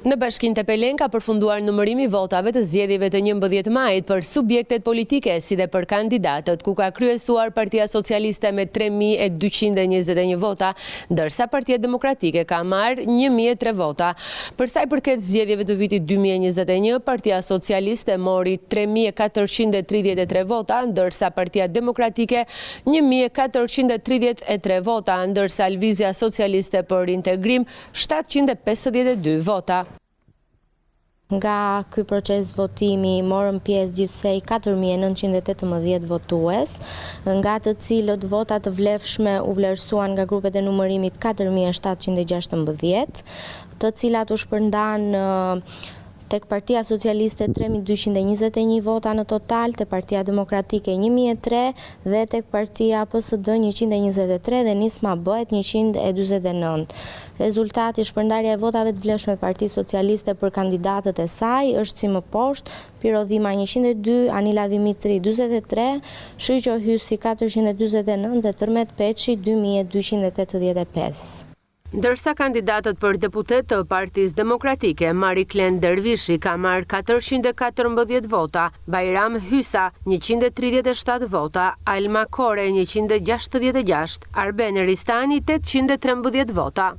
Në Bashkinë Tepelen ka përfunduar numërimi votave të zgjedhjeve të 11 majit për subjektet politike si dhe për kandidatët, ku ka kryesuar Partia Socialiste me 3.221 vota, ndërsa Partia Demokratike ka marrë 1.003 vota. Për sa i përket zgjedhjeve të vitit 2021, Partia Socialiste mori 3.433 vota, ndërsa Partia Demokratike 1.433 vota, ndërsa Lvizja Socialiste për Integrim 752 vota. Nga ky proces votimi morën pjesë gjithsej 4.918 votues, nga të cilët vota të vlefshme u vlerësuan nga grupet e numërimit 4.716, të cilat u shpërndan tek Partia Socialiste 3.221 vota në total, tek Partia Demokratike 1.003 dhe tek Partia PSD 123 dhe Nisma bëhet 149. Rezultati shpërndarja e votave të vlefshme Partisë Socialiste për kandidatët e saj është si më poshtë: Piro Dhima 102, Anila Dimitri 43, Shqyqo Hysi 449 dhe Tërmet Peçi 2285. Ndërsa kandidatët për deputet të Partisë Demokratike, Mariklen Dervishi ka marrë 414 vota, Bajram Hysa 137 vota, Alma Kore 166, Arben Ristani 813 vota.